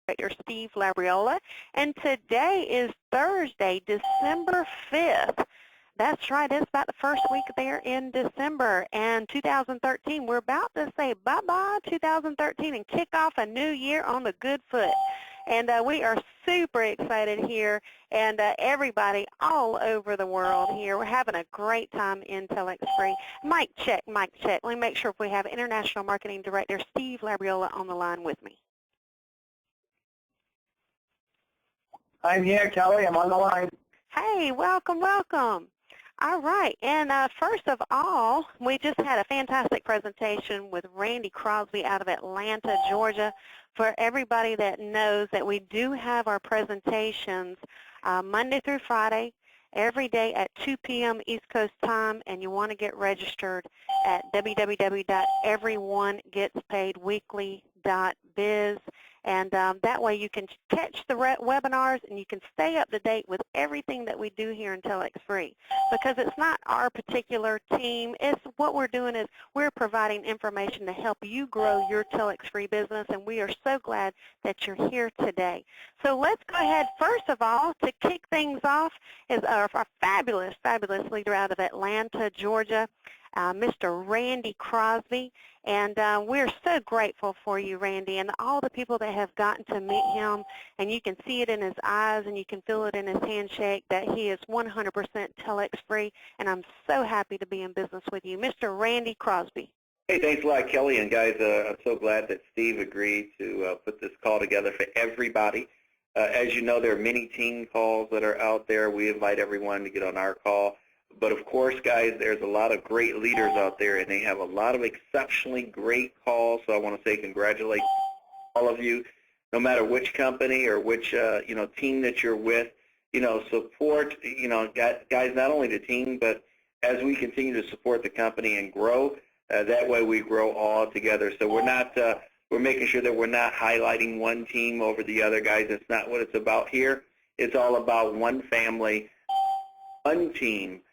Director Steve Labriola, and today is Thursday, December 5th. That's right, it's about the first week there in December, and 2013. We're about to say bye-bye 2013 and kick off a new year on the good foot. And we are super excited here, and everybody all over the world here. We're having a great time in TelexFREE. Mic check, mic check. Let me make sure if we have International Marketing Director Steve Labriola on the line with me. I'm here, Kelly. I'm on the line. Hey, welcome, welcome. All right, and first of all, we just had a fantastic presentation with Randy Crosby out of Atlanta, Georgia. For everybody that knows that we do have our presentations Monday through Friday, every day at 2 p.m. East Coast time, and you want to get registered at www.everyonegetspaidweekly.biz. And that way you can catch the webinars and you can stay up to date with everything that we do here in TelexFREE. Because it's not our particular team. It's what we're doing is we're providing information to help you grow your TelexFREE business, and we are so glad that you're here today. So let's go ahead. First of all, to kick things off is our fabulous, fabulous leader out of Atlanta, Georgia, Mr. Randy Crosby. And we're so grateful for you, Randy, and all the people that have gotten to meet him. And you can see it in his eyes and you can feel it in his handshake that he is 100% TelexFREE. And I'm so happy to be in business with you. Mr. Randy Crosby. Hey, thanks a lot, Kelly. And guys, I'm so glad that Steve agreed to put this call together for everybody. As you know, there are many team calls that are out there. We invite everyone to get on our call. But of course, guys, there's a lot of great leaders out there, and they have a lot of exceptionally great calls. So I want to say congratulations to all of you, no matter which company or which team that you're with. Support guys, not only the team, but as we continue to support the company and grow, that way we grow all together. So we're making sure that we're not highlighting one team over the other, guys. It's not what it's about here. It's all about one family, one team.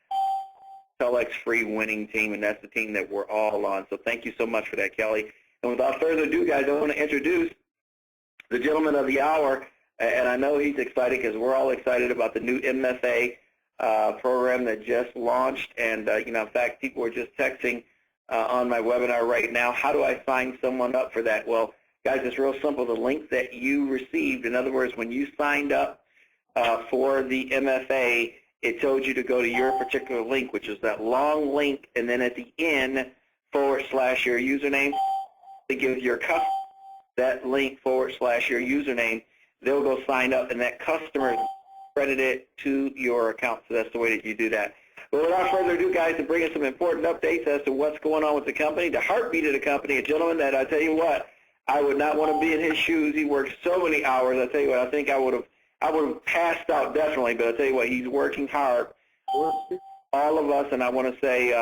TelexFREE winning team, and that's the team that we're all on. So thank you so much for that, Kelly. And without further ado, guys, I want to introduce the gentleman of the hour, and I know he's excited because we're all excited about the new MFA program that just launched. And, in fact, people were just texting on my webinar right now, how do I sign someone up for that? Well, guys, it's real simple. The link that you received, in other words, when you signed up for the MFA, it told you to go to your particular link, which is that long link, and then at the end, / your username, to give your customer that link / your username. They'll go sign up, and that customer credit it to your account. So that's the way that you do that. But without further ado, guys, to bring us some important updates as to what's going on with the company, the heartbeat of the company, a gentleman that I tell you what, I would not want to be in his shoes. He works so many hours. I tell you what, I think I would have passed out definitely, but I'll tell you what, he's working hard for all of us, and I want to say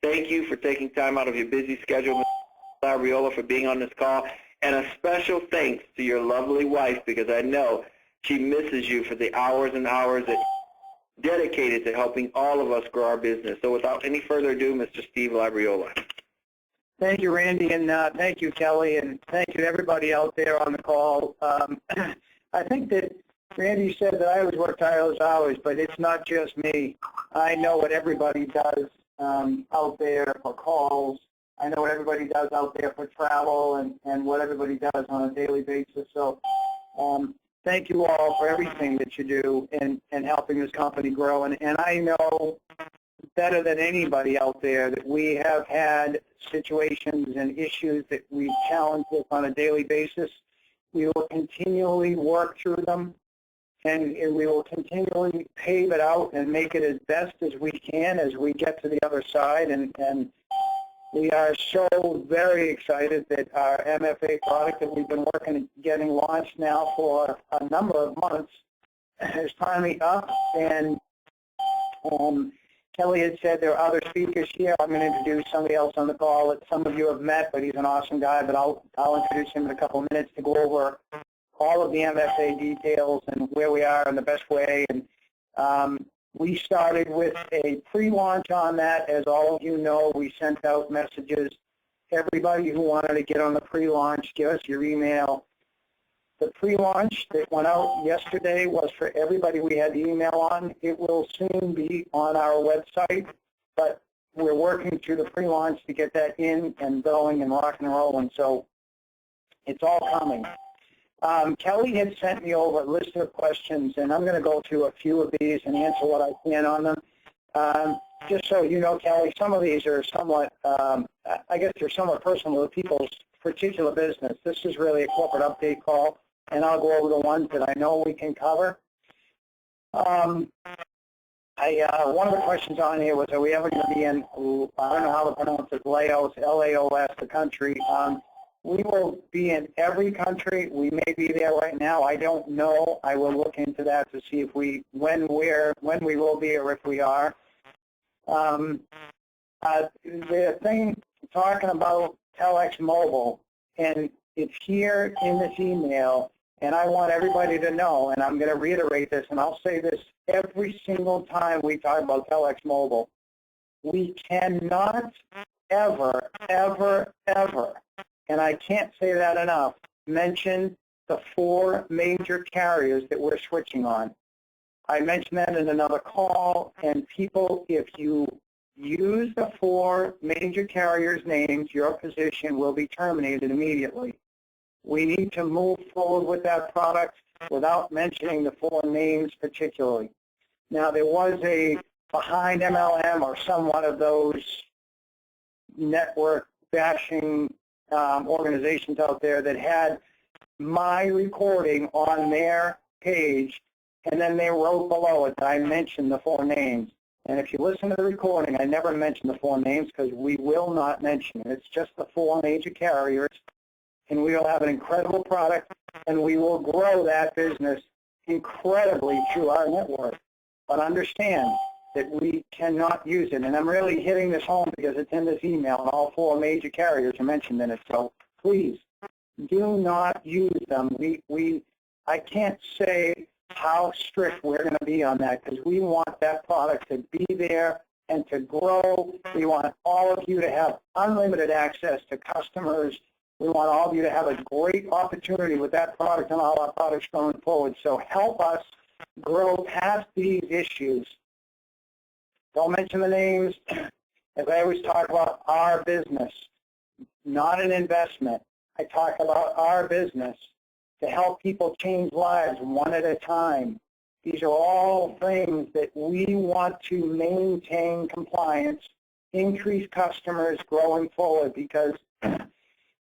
thank you for taking time out of your busy schedule, Mr. Labriola, for being on this call, and a special thanks to your lovely wife, because I know she misses you for the hours and hours that dedicated to helping all of us grow our business. So without any further ado, Mr. Steve Labriola. Thank you, Randy, and thank you, Kelly, and thank you to everybody out there on the call. I think that Randy said that I always work tireless hours, but it's not just me. I know what everybody does out there for calls. I know what everybody does out there for travel and what everybody does on a daily basis. So thank you all for everything that you do in helping this company grow. And I know better than anybody out there that we have had situations and issues that we challenge with on a daily basis. We will continually work through them. And we will continually pave it out and make it as best as we can as we get to the other side. And we are so very excited that our MFA product that we've been working at getting launched now for a number of months is finally up. And Kelly had said there are other speakers here. I'm going to introduce somebody else on the call that some of you have met, but he's an awesome guy. But I'll introduce him in a couple of minutes to go over all of the MFA details and where we are in the best way. And we started with a pre-launch on that. As all of you know, we sent out messages. Everybody who wanted to get on the pre-launch, give us your email. The pre-launch that went out yesterday was for everybody we had the email on. It will soon be on our website, but we're working through the pre-launch to get that in and going and rock and rolling, so it's all coming. Kelly had sent me over a list of questions, and I'm going to go through a few of these and answer what I can on them. Just so you know, Kelly, some of these are somewhat, I guess they're somewhat personal to people's particular business. This is really a corporate update call, and I'll go over the ones that I know we can cover. One of the questions on here was, are we ever going to be in, I don't know how to pronounce it, Laos, L-A-O-S, the country. We will be in every country. We may be there right now. I don't know. I will look into that to see if when we will be or if we are. The thing talking about Telex Mobile, and it's here in this email, and I want everybody to know, and I'm going to reiterate this, and I'll say this every single time we talk about Telex Mobile. We cannot ever, ever, ever, and I can't say that enough, mention the 4 major carriers that we're switching on. I mentioned that in another call, and people, if you use the 4 major carriers' names, your position will be terminated immediately. We need to move forward with that product without mentioning the 4 names particularly. Now, there was a behind MLM or some one of those network bashing organizations out there that had my recording on their page, and then they wrote below it that I mentioned the 4 names. And if you listen to the recording, I never mention the 4 names because we will not mention it. It's just the 4 major carriers, and we will have an incredible product, and we will grow that business incredibly through our network. But understand that we cannot use it. And I'm really hitting this home because it's in this email, and all 4 major carriers are mentioned in it. So please, do not use them. I can't say how strict we're going to be on that because we want that product to be there and to grow. We want all of you to have unlimited access to customers. We want all of you to have a great opportunity with that product and all our products going forward. So help us grow past these issues. Don't mention the names. As I always talk about, our business, not an investment. I talk about our business to help people change lives one at a time. These are all things that we want to maintain compliance, increase customers growing forward, because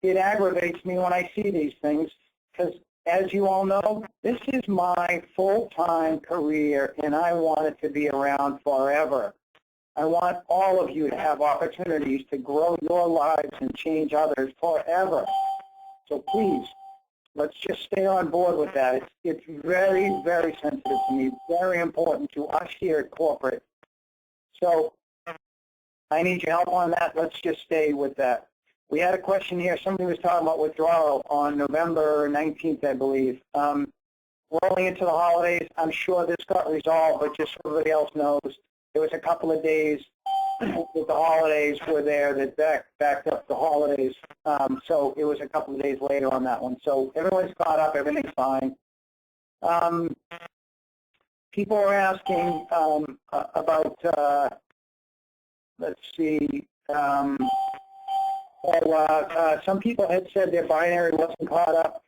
it aggravates me when I see these things, because as you all know, this is my full-time career, and I want it to be around forever. I want all of you to have opportunities to grow your lives and change others forever. So please, let's just stay on board with that. It's very, very sensitive to me, very important to us here at corporate. So I need your help on that. Let's just stay with that. We had a question here. Somebody was talking about withdrawal on November 19th, I believe. Rolling into the holidays, I'm sure this got resolved, but just so everybody else knows, there was a couple of days with the holidays were there that backed up the holidays. So it was a couple of days later on that one. So everyone's caught up. Everything's fine. People are asking about, let's see, some people had said their binary wasn't caught up.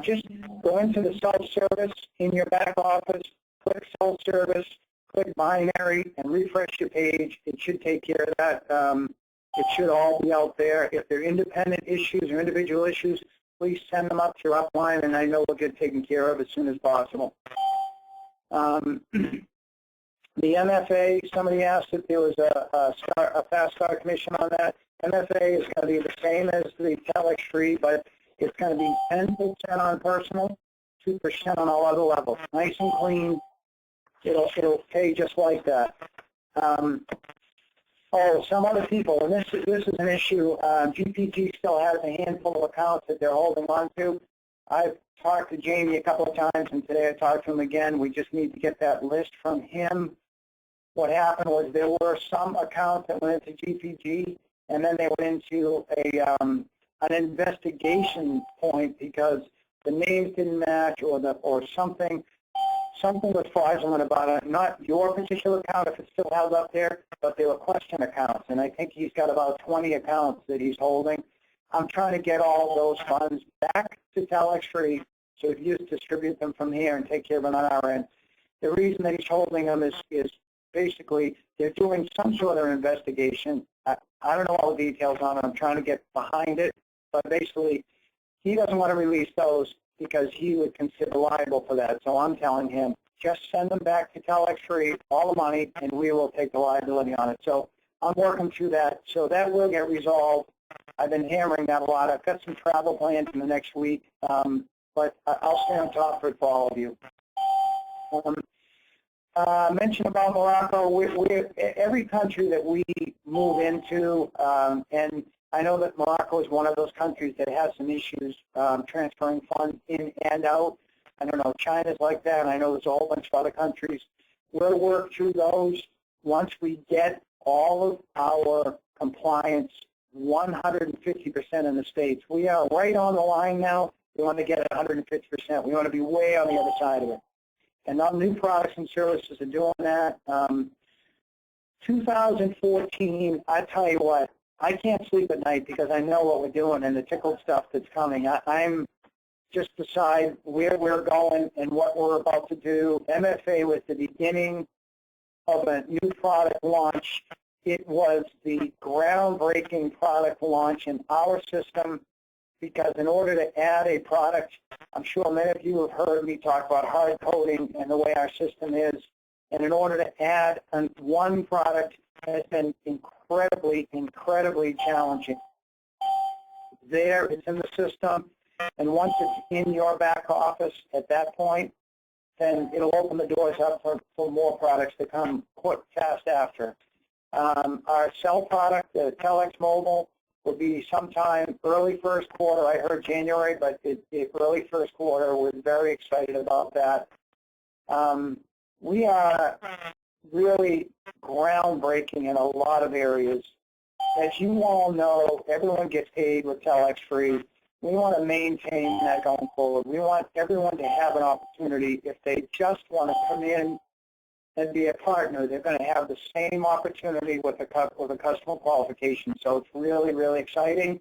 Just go into the self-service in your back office, click self-service, click binary, and refresh your page. It should take care of that. It should all be out there. If they're independent issues or individual issues, please send them up to your upline, and I know we'll get taken care of as soon as possible. The MFA, somebody asked if there was a fast start commission on that. MFA is going to be the same as the TelexFREE, but it's going to be 10% on personal, 2% on all other levels. Nice and clean. It'll pay just like that. Some other people, and this is an issue. GPG still has a handful of accounts that they're holding on to. I've talked to Jamie a couple of times, and today I talked to him again. We just need to get that list from him. What happened was there were some accounts that went into GPG, and then they went into an investigation point because the names didn't match or something was fraudulent about it. Not your particular account if it's still held up there, but they were question accounts. And I think he's got about 20 accounts that he's holding. I'm trying to get all those funds back to TelexFREE so we can just distribute them from here and take care of them on our end. The reason that he's holding them is basically they're doing some sort of investigation. I don't know all the details on it. I'm trying to get behind it. But basically, he doesn't want to release those because he would consider liable for that. So I'm telling him, just send them back to TelexFREE, all the money, and we will take the liability on it. So I'm working through that. So that will get resolved. I've been hammering that a lot. I've got some travel plans in the next week, but I'll stay on top of it for all of you. Mention about Morocco, every country that we move into, and I know that Morocco is one of those countries that has some issues transferring funds in and out. I don't know, China's like that, and I know there's a whole bunch of other countries. We'll work through those once we get all of our compliance 150% in the States. We are right on the line now. We want to get it 150%. We want to be way on the other side of it. And our new products and services are doing that. 2014, I tell you what, I can't sleep at night because I know what we're doing and the tickled stuff that's coming. I'm just decide where we're going and what we're about to do. MFA was the beginning of a new product launch. It was the groundbreaking product launch in our system because in order to add a product, I'm sure many of you have heard me talk about hard coding and the way our system is. And in order to add one product has been incredibly challenging. There, it's in the system, and once it's in your back office at that point, then it'll open the doors up for more products to come quick, fast after. Our cell product, the Telex Mobile, will be sometime early first quarter. I heard January, but early first quarter. We're very excited about that. We are really groundbreaking in a lot of areas. As you all know, everyone gets paid with TelexFREE. We want to maintain that going forward. We want everyone to have an opportunity. If they just want to come in and be a partner, they're going to have the same opportunity with a customer qualification. So it's really exciting.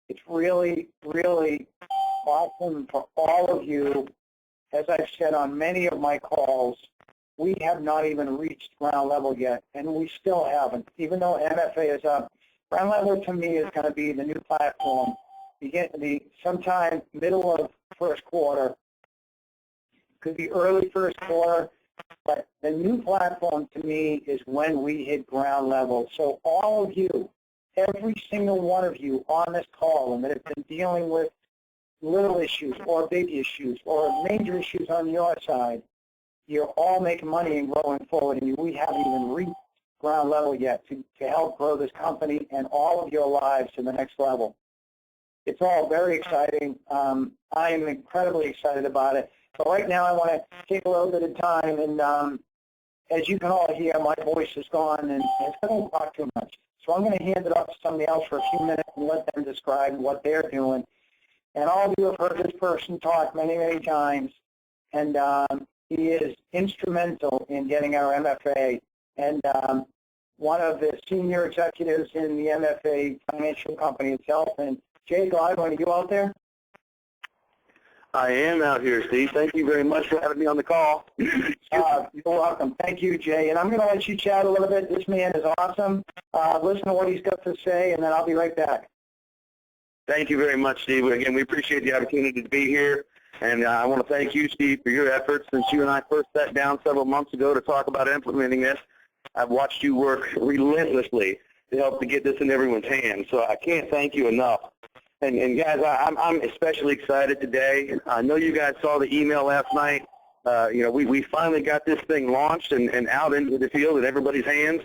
It's really awesome for all of you. As I've said on many of my calls, we have not even reached ground level yet, and we still haven't. Even though MFA is up, ground level to me is going to be the new platform. Sometime middle of first quarter, could be early first quarter, but the new platform to me is when we hit ground level. So all of you, every single one of you on this call and that have been dealing with little issues or big issues or major issues on your side, you're all making money and growing forward, and we haven't even reached ground level yet to help grow this company and all of your lives to the next level. It's all very exciting. I am incredibly excited about it. But right now I want to take a little bit of time, and as you can all hear, my voice is gone, and I don't talk too much. So I'm going to hand it off to somebody else for a few minutes and let them describe what they're doing. And all of you have heard this person talk many times, and he is instrumental in getting our MFA, and one of the senior executives in the MFA financial company itself. And Jay Godwin, are you out there? I am out here, Steve. Thank you very much for having me on the call. You're welcome. Thank you, Jay. And I'm going to let you chat a little bit. This man is awesome. Listen to what he's got to say, and then I'll be right back. Thank you very much, Steve. Again, we appreciate the opportunity to be here. And I want to thank you, Steve, for your efforts. Since you and I first sat down several months ago to talk about implementing this, I've watched you work relentlessly to help to get this in everyone's hands. So I can't thank you enough. And guys, I'm especially excited today. I know you guys saw the email last night. We finally got this thing launched and out into the field in everybody's hands.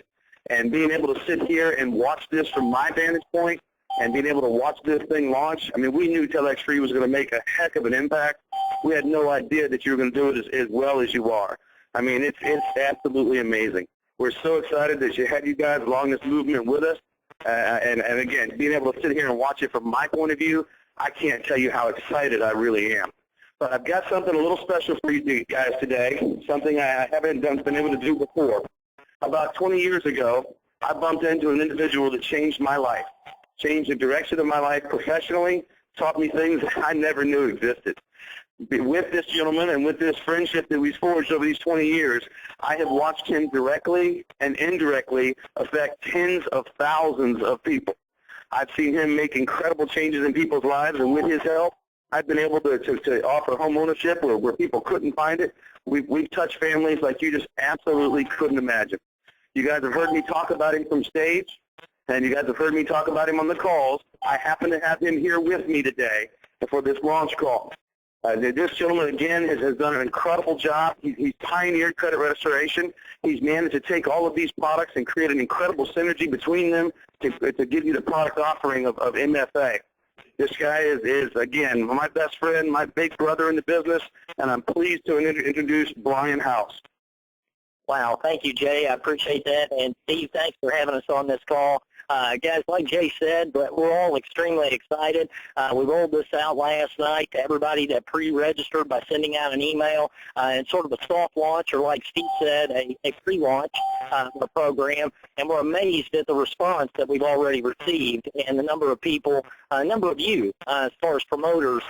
And being able to sit here and watch this from my vantage point and being able to watch this thing launch, I mean, we knew TelexFREE was going to make a heck of an impact. We had no idea that you were going to do it as well as you are. I mean, it's absolutely amazing. We're so excited that you had you guys along this movement with us. And again, being able to sit here and watch it from my point of view, I can't tell you how excited I really am. But I've got something a little special for you guys today, something I haven't been able to do before. About 20 years ago, I bumped into an individual that changed my life, changed the direction of my life professionally, taught me things that I never knew existed. With this gentleman and with this friendship that we've forged over these 20 years, I have watched him directly and indirectly affect tens of thousands of people. I've seen him make incredible changes in people's lives, and with his help, I've been able to offer home ownership where people couldn't find it. We've touched families like you just absolutely couldn't imagine. You guys have heard me talk about him from stage, and you guys have heard me talk about him on the calls. I happen to have him here with me today for this launch call. This gentleman, again, has done an incredible job. He's pioneered credit restoration. He's managed to take all of these products and create an incredible synergy between them to give you the product offering of MFA. This guy is, again, my best friend, my big brother in the business, and I'm pleased to introduce Brian House. Wow, thank you, Jay. I appreciate that. And Steve, thanks for having us on this call. Guys, like Jay said, but we're all extremely excited. We rolled this out last night to everybody that pre-registered by sending out an email and sort of a soft launch, or like Steve said, a pre-launch of the program. And we're amazed at the response that we've already received and the number of people, a number of you, as far as promoters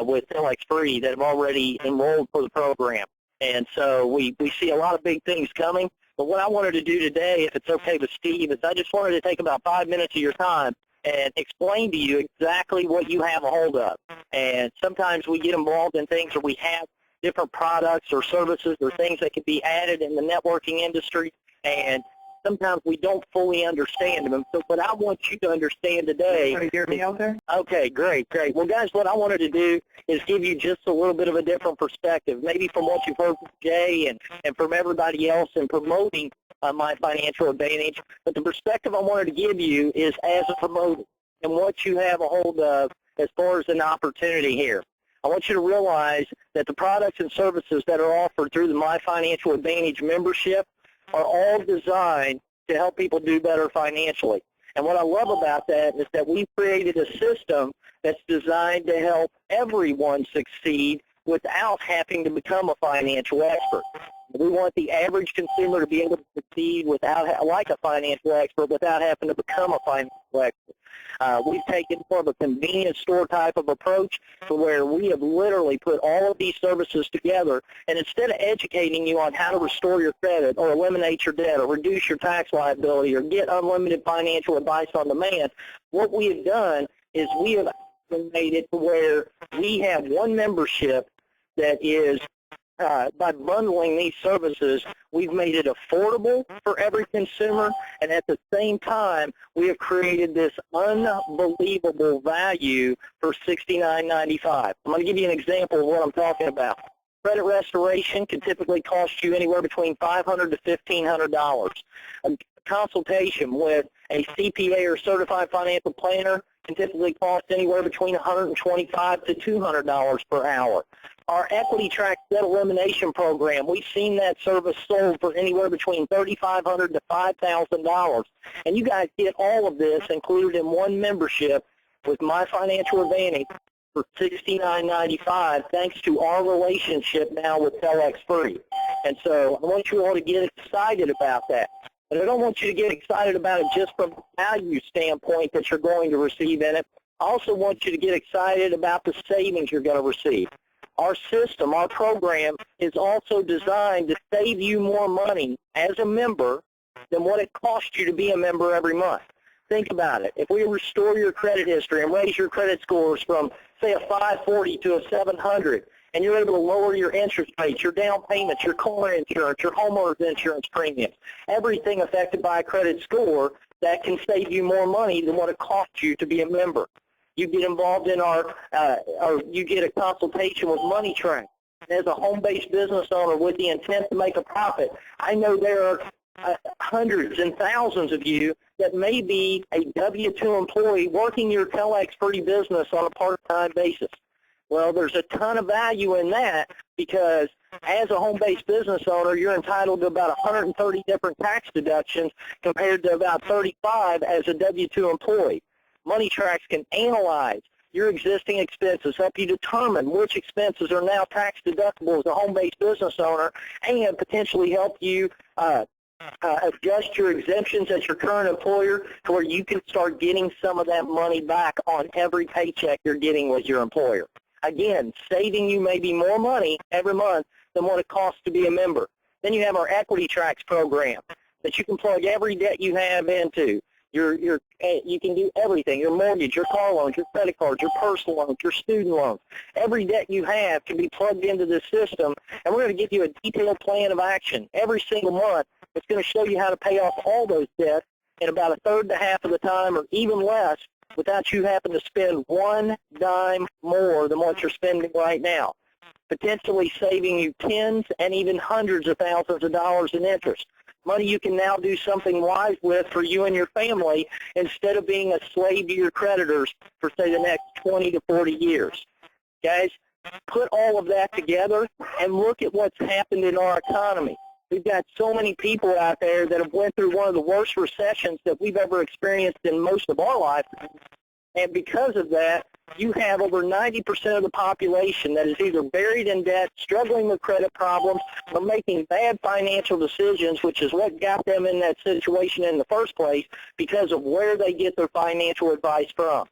with TelexFREE that have already enrolled for the program. And so we see a lot of big things coming. But what I wanted to do today, if it's okay with Steve, is I just wanted to take about 5 minutes of your time and explain to you exactly what you have a hold of. And sometimes we get involved in things where we have different products or services or things that can be added in the networking industry, and sometimes we don't fully understand them. So what I want you to understand today. Can you hear me out there? Okay, great. Well, guys, what I wanted to do is give you just a little bit of a different perspective, maybe from what you've heard from Jay and from everybody else in promoting My Financial Advantage. But the perspective I wanted to give you is as a promoter and what you have a hold of as far as an opportunity here. I want you to realize that the products and services that are offered through the My Financial Advantage membership are all designed to help people do better financially. And what I love about that is that we've created a system that's designed to help everyone succeed without having to become a financial expert. We want the average consumer to be able to succeed without, like a financial expert, without having to become a financial expert. We've taken more of a convenience store type of approach to where we have literally put all of these services together, and instead of educating you on how to restore your credit or eliminate your debt or reduce your tax liability or get unlimited financial advice on demand, what we have done is we have made it to where we have one membership that is by bundling these services, we've made it affordable for every consumer, and at the same time, we have created this unbelievable value for $69.95. I'm going to give you an example of what I'm talking about. Credit restoration can typically cost you anywhere between $500 to $1,500. A consultation with a CPA or certified financial planner can typically cost anywhere between $125 to $200 per hour. Our Equity Track Debt Elimination Program, we've seen that service sold for anywhere between $3,500 to $5,000. And you guys get all of this included in one membership with My Financial Advantage for $69.95, thanks to our relationship now with TelexFREE. And so I want you all to get excited about that. But I don't want you to get excited about it just from a value standpoint that you're going to receive in it. I also want you to get excited about the savings you're going to receive. Our system, our program, is also designed to save you more money as a member than what it costs you to be a member every month. Think about it. If we restore your credit history and raise your credit scores from, say, a 540 to a 700, and you're able to lower your interest rates, your down payments, your car insurance, your homeowner's insurance premiums, everything affected by a credit score, that can save you more money than what it costs you to be a member. You get involved in or you get a consultation with Money Track. As a home-based business owner with the intent to make a profit, I know there are hundreds and thousands of you that may be a W-2 employee working your TelexFREE business on a part-time basis. Well, there's a ton of value in that because as a home-based business owner, you're entitled to about 130 different tax deductions compared to about 35 as a W-2 employee. Money Tracks can analyze your existing expenses, help you determine which expenses are now tax deductible as a home-based business owner, and potentially help you adjust your exemptions at your current employer to where you can start getting some of that money back on every paycheck you're getting with your employer. Again, saving you maybe more money every month than what it costs to be a member. Then you have our Equity Tracks program that you can plug every debt you have into. You can do everything, your mortgage, your car loans, your credit cards, your personal loans, your student loans. Every debt you have can be plugged into this system, and we're going to give you a detailed plan of action every single month. It's going to show you how to pay off all those debts in about a third to half of the time or even less without you having to spend one dime more than what you're spending right now, potentially saving you tens and even hundreds of thousands of dollars in interest. Money you can now do something wise with for you and your family instead of being a slave to your creditors for, say, the next 20 to 40 years. Guys, put all of that together and look at what's happened in our economy. We've got so many people out there that have went through one of the worst recessions that we've ever experienced in most of our lifetime. And because of that, you have over 90% of the population that is either buried in debt, struggling with credit problems, or making bad financial decisions, which is what got them in that situation in the first place because of where they get their financial advice from.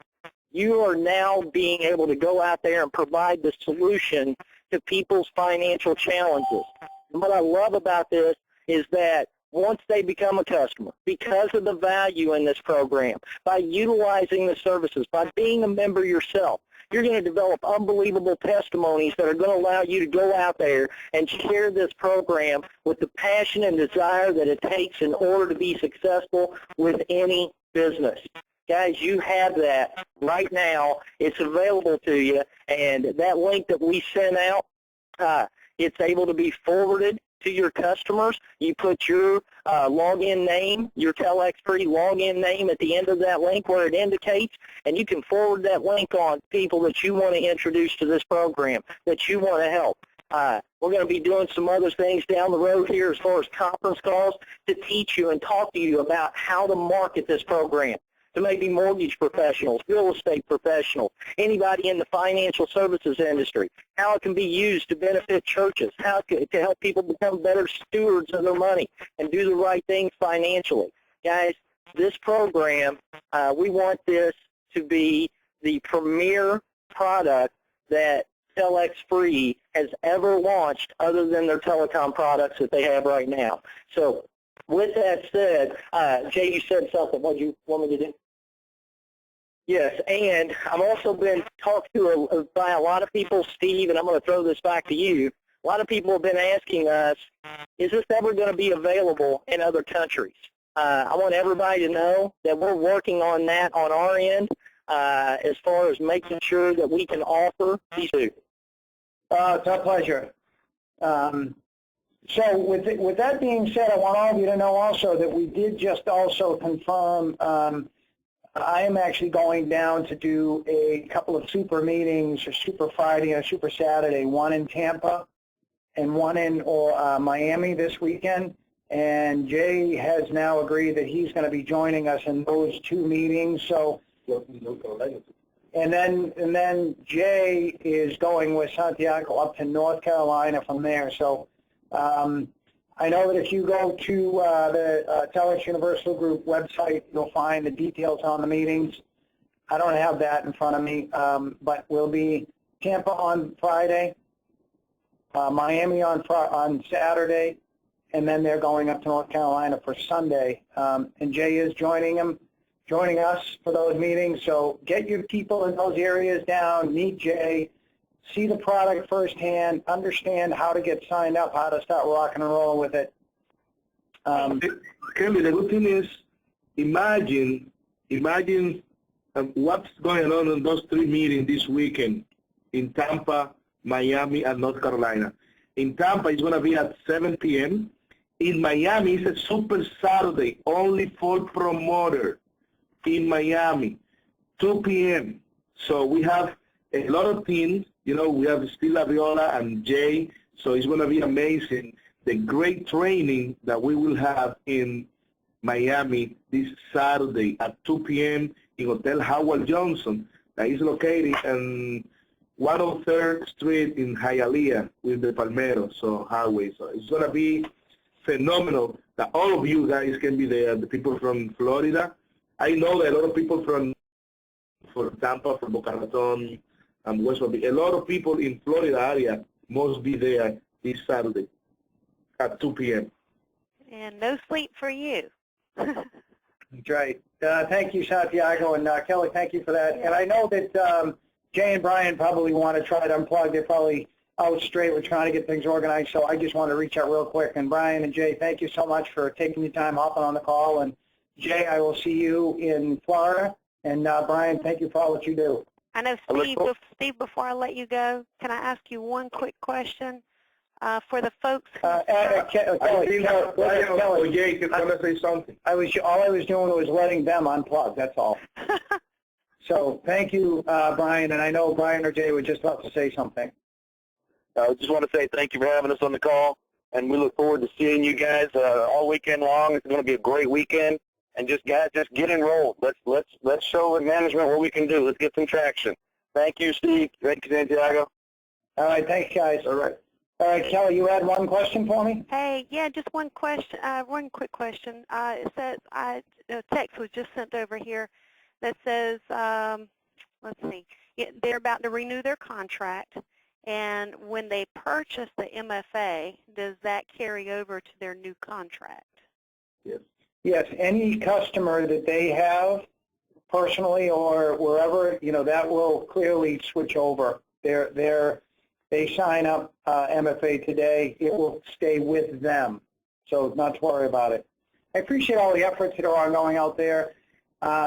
You are now being able to go out there and provide the solution to people's financial challenges. And what I love about this is that once they become a customer, because of the value in this program, by utilizing the services, by being a member yourself, you're going to develop unbelievable testimonies that are going to allow you to go out there and share this program with the passion and desire that it takes in order to be successful with any business. Guys, you have that right now. It's available to you, and that link that we sent out, it's able to be forwarded to your customers. You put your login name, your TelexFREE login name at the end of that link where it indicates, and you can forward that link on to people that you want to introduce to this program, that you want to help. We're going to be doing some other things down the road here as far as conference calls to teach you and talk to you about how to market this program to maybe mortgage professionals, real estate professionals, anybody in the financial services industry, how it can be used to benefit churches, how to help people become better stewards of their money and do the right things financially. Guys, this program, we want this to be the premier product that TelexFREE has ever launched other than their telecom products that they have right now. So with that said, Jay, you said something. What do you want me to do? Yes, and I've also been talked to by a lot of people, Steve, and I'm going to throw this back to you. A lot of people have been asking us, is this ever going to be available in other countries? I want everybody to know that we're working on that on our end as far as making sure that we can offer these two. It's our pleasure. So with that being said, I want all of you to know also that we did just also confirm I am actually going down to do a couple of super meetings, a Super Friday and a Super Saturday, one in Tampa and one in Miami this weekend. And Jay has now agreed that he's going to be joining us in those two meetings. So, and then Jay is going with Santiago up to North Carolina from there. So I know that if you go to the Telex Universal Group website, you'll find the details on the meetings. I don't have that in front of me, but we'll be Tampa on Friday, Miami on Saturday, and then they're going up to North Carolina for Sunday. And Jay is joining us for those meetings. So get your people in those areas down, meet Jay, see the product firsthand, understand how to get signed up, how to start rocking and rolling with it. Kelly, the good thing is, imagine what's going on in those three meetings this weekend in Tampa, Miami, and North Carolina. In Tampa, it's going to be at 7 p.m. In Miami, it's a Super Saturday, only for promoter. In Miami, 2 p.m. So we have a lot of teams. You know, we have Steve Labriola and Jay, so it's going to be amazing. The great training that we will have in Miami this Saturday at 2 p.m. in Hotel Howard Johnson. It's located in 103rd Street in Hialeah with the Palmetto highway. So it's going to be phenomenal that all of you guys can be there, the people from Florida. I know that a lot of people from Tampa, from Boca Raton, and West Palm Beach, a lot of people in Florida area must be there this Saturday at 2 p.m. And no sleep for you. That's right. Thank you, Santiago, and Kelly, thank you for that. And I know that Jay and Brian probably want to try to unplug. They're probably out straight. We're trying to get things organized, so I just want to reach out real quick. And Brian and Jay, thank you so much for taking the time, hopping on the call. And Jay, I will see you in Florida. And Brian, thank you for all that you do. I know, Steve, before I let you go, can I ask you one quick question for the folks? Kelly, Jay, can I say something? All I was doing was letting them unplug, that's all. So thank you, Brian, and I know Brian or Jay were just about to say something. I just want to say thank you for having us on the call, and we look forward to seeing you guys all weekend long. It's going to be a great weekend, and just get enrolled. Let's show the management what we can do. Let's get some traction. Thank you, Steve. Thank you, Santiago. All right, thanks, guys. All right, Kelly, you had one question for me? Hey, yeah, just one question. One quick question. It says a text was just sent over here that says, let's see, they're about to renew their contract, and when they purchase the MFA, does that carry over to their new contract? Yes. Yes, any customer that they have personally or wherever, that will clearly switch over. They sign up MFA today, it will stay with them. So not to worry about it. I appreciate all the efforts that are ongoing out there.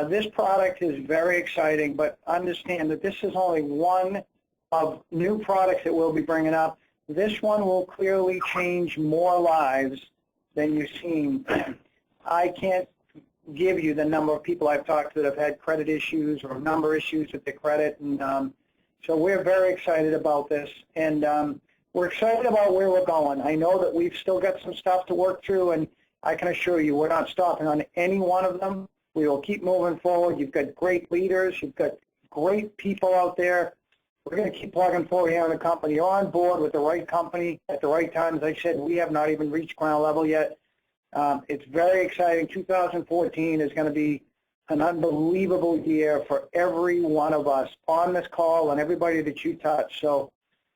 This product is very exciting, but understand that this is only one of new products that we'll be bringing up. This one will clearly change more lives than you've seen. I can't give you the number of people I've talked to that have had credit issues or number issues with their credit, and so we're very excited about this, and we're excited about where we're going. I know that we've still got some stuff to work through, and I can assure you we're not stopping on any one of them. We will keep moving forward. You've got great leaders. You've got great people out there. We're going to keep plugging forward here in the company. You're on board with the right company at the right time. As I said, we have not even reached ground level yet. It's very exciting. 2014 is going to be an unbelievable year for every one of us on this call and everybody that you touch. So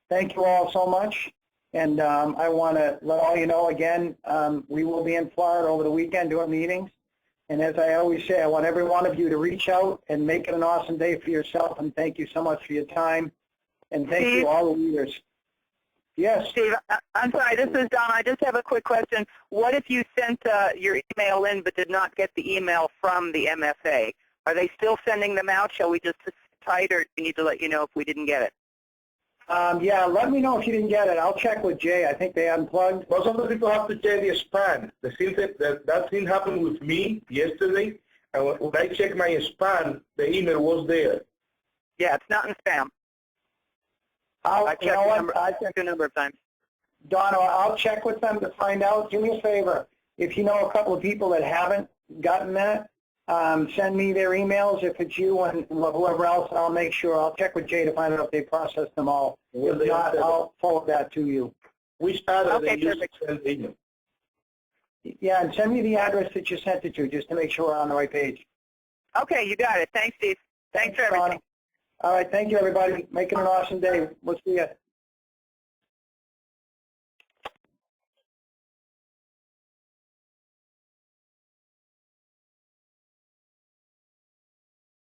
thank you all so much. And I want to let all you know again, we will be in Florida over the weekend doing meetings. And as I always say, I want every one of you to reach out and make it an awesome day for yourself. And thank you so much for your time. And thank you all the leaders. Yes. Steve, I'm sorry, this is Donna. I just have a quick question. What if you sent your email in but did not get the email from the MFA? Are they still sending them out? Shall we just sit tight, or do we need to let you know if we didn't get it? Yeah, let me know if you didn't get it. I'll check with Jay. I think they unplugged. Most of the people have to check the spam. That thing happened with me yesterday, and when I checked my spam, the email was there. Yeah, it's not in spam. I checked a number of times. Donna, I'll check with them to find out. Do me a favor. If you know a couple of people that haven't gotten that, send me their emails. If it's you and whoever else, I'll make sure. I'll check with Jay to find out if they processed them all. If not, I'll forward that to you. We started okay, perfect. email. Yeah, and send me the address that you sent it to just to make sure we're on the right page. Okay, you got it. Thanks, Steve. Thanks for everything. All right, thank you, everybody. Make it an awesome day. We'll see you.